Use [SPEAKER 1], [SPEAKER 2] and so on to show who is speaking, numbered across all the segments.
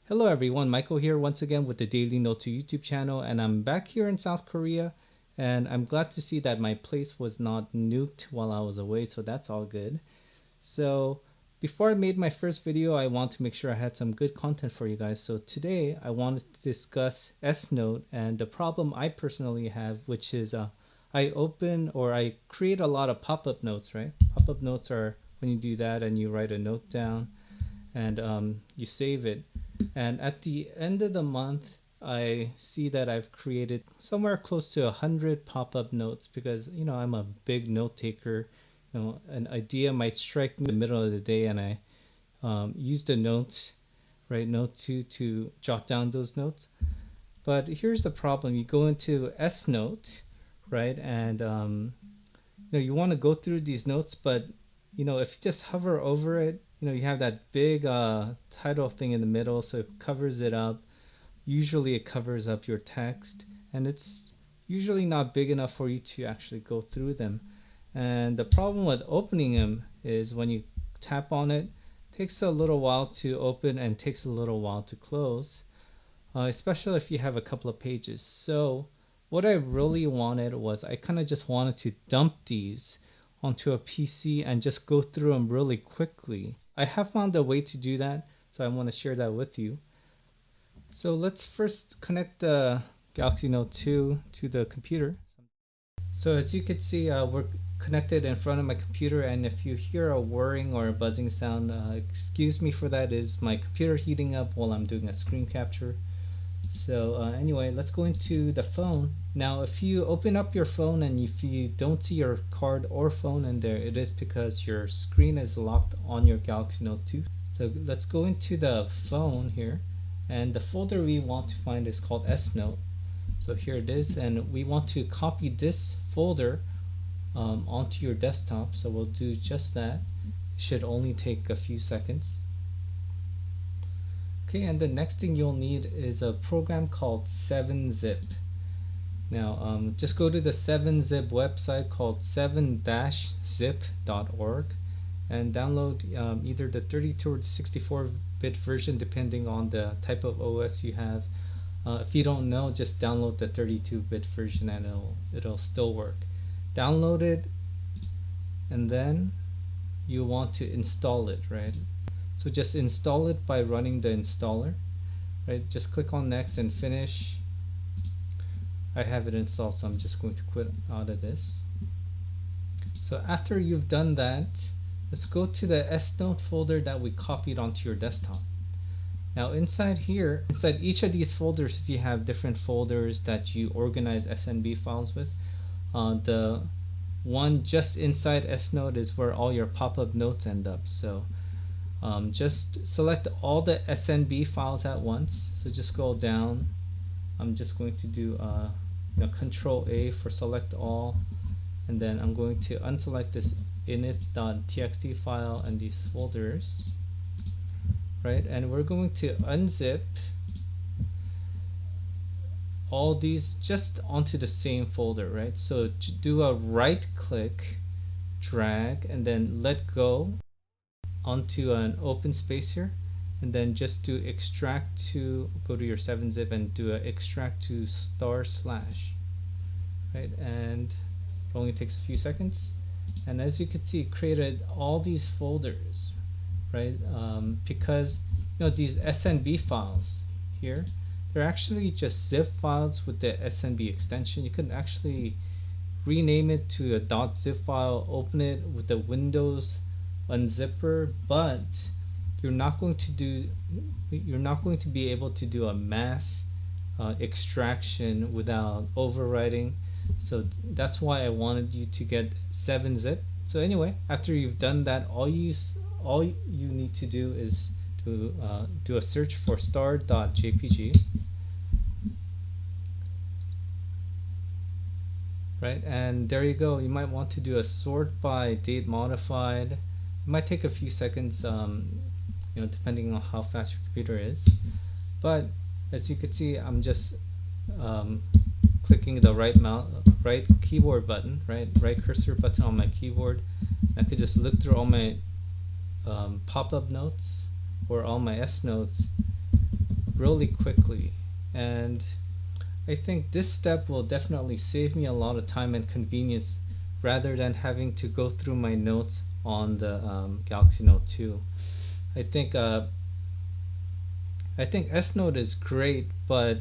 [SPEAKER 1] Hello everyone, Michael here once again with the Daily Note to YouTube channel, and I'm back here in South Korea, and I'm glad to see that my place was not nuked while I was away, so that's all good. So before I made my first video, I want to make sure I had some good content for you guys. So today I wanted to discuss S Note and the problem I personally have, which is I create a lot of pop-up notes, right? Pop-up notes are when you do that and you write a note down and you save it. And at the end of the month, I see that I've created somewhere close to 100 pop-up notes because I'm a big note taker. An idea might strike me in the middle of the day, and I use the notes, right, Note to jot down those notes. But here's the problem: you go into S Note, right, and you want to go through these notes, but if you just hover over it, you have that big title thing in the middle, so it covers it up. Usually it covers up your text, and it's usually not big enough for you to actually go through them. And the problem with opening them is when you tap on it, it takes a little while to open and takes a little while to close, especially if you have a couple of pages. So what I really wanted was I kind of just wanted to dump these onto a PC and just go through them really quickly. I have found a way to do that, so I want to share that with you. So let's first connect the Galaxy Note 2 to the computer. So as you can see, we're connected in front of my computer, and if you hear a whirring or a buzzing sound, excuse me for that. Is my computer heating up while I'm doing a screen capture. So anyway, let's go into the phone. Now if you open up your phone and if you don't see your card or phone in there, it is because your screen is locked on your Galaxy Note 2. So let's go into the phone here, and the folder we want to find is called S Note. So here it is, and we want to copy this folder onto your desktop, so we'll do just that. It should only take a few seconds. Okay, and the next thing you'll need is a program called 7-zip. Now just go to the 7-zip website called 7-zip.org and download either the 32 or 64-bit version depending on the type of OS you have. If you don't know, just download the 32-bit version and it'll still work. Download it, and then you want to install it, right? So just install it by running the installer, right? Just click on next and finish. I have it installed, so I'm just going to quit out of this. So after you've done that, let's go to the S Note folder that we copied onto your desktop. Now inside here, inside each of these folders, if you have different folders that you organize SNB files with, the one just inside S Note is where all your pop-up notes end up. So just select all the SNB files at once. So just scroll down. I'm just going to do Control A for select all, and then I'm going to unselect this init.txt file and these folders, right? And we're going to unzip all these just onto the same folder, right? So do a right click, drag, and then let go onto an open space here, and then just do extract to, go to your 7-zip and do a extract to // right? And it only takes a few seconds, and as you can see, it created all these folders, right? Because these SNB files here, they're actually just zip files with the SNB extension. You can actually rename it to a .zip file, open it with the Windows unzipper, but you're not going to be able to do a mass extraction without overwriting. So that's why I wanted you to get 7-zip. So anyway, after you've done that, all you need to do is to do a search for star.jpg, right? And there you go. You might want to do a sort by date modified. It might take a few seconds, depending on how fast your computer is. But as you can see, I'm just um, clicking the right keyboard button, right cursor button on my keyboard. I could just look through all my pop-up notes or all my S notes really quickly. And I think this step will definitely save me a lot of time and convenience rather than having to go through my notes on the Galaxy Note 2. I think uh, I think S Note is great, but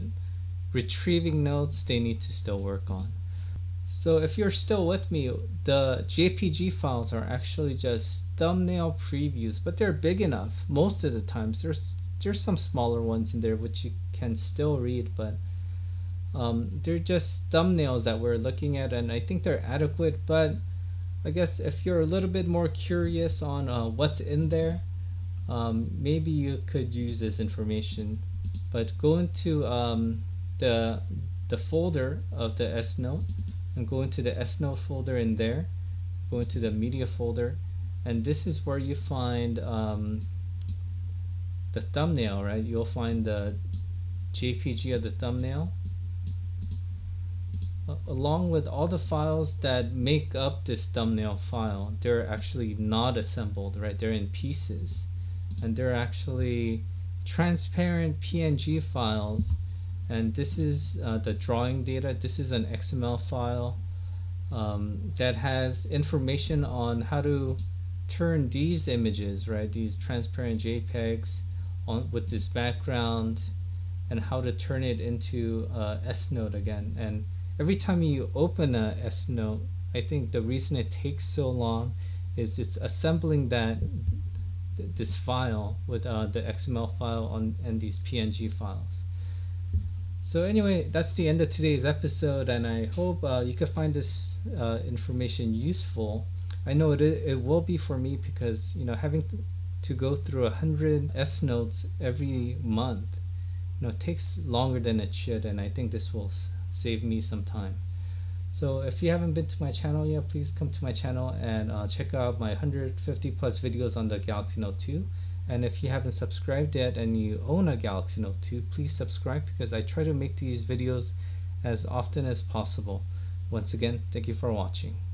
[SPEAKER 1] retrieving notes they need to still work on. So if you're still with me, the JPG files are actually just thumbnail previews, but they're big enough. Most of the times, there's some smaller ones in there which you can still read, but they're just thumbnails that we're looking at, and I think they're adequate. But I guess if you're a little bit more curious on what's in there, maybe you could use this information. But go into the the folder of the S Note and go into the S Note folder in there. Go into the media folder, and this is where you find the thumbnail, right? You'll find the JPG of the thumbnail along with all the files that make up this thumbnail file. They're actually not assembled, right? They're in pieces, and they're actually transparent PNG files. And this is the drawing data. This is an XML file that has information on how to turn these images, right, these transparent JPEGs on with this background, and how to turn it into S Note again. And every time you open a S Note, I think the reason it takes so long is it's assembling this file with the XML file on and these PNG files. So anyway, that's the end of today's episode, and I hope you could find this information useful. I know it will be for me because having to go through 100 S notes every month, it takes longer than it should, and I think this will save me some time. So if you haven't been to my channel yet, please come to my channel and check out my 150 plus videos on the Galaxy Note 2. And if you haven't subscribed yet and you own a Galaxy Note 2, please subscribe because I try to make these videos as often as possible. Once again, thank you for watching.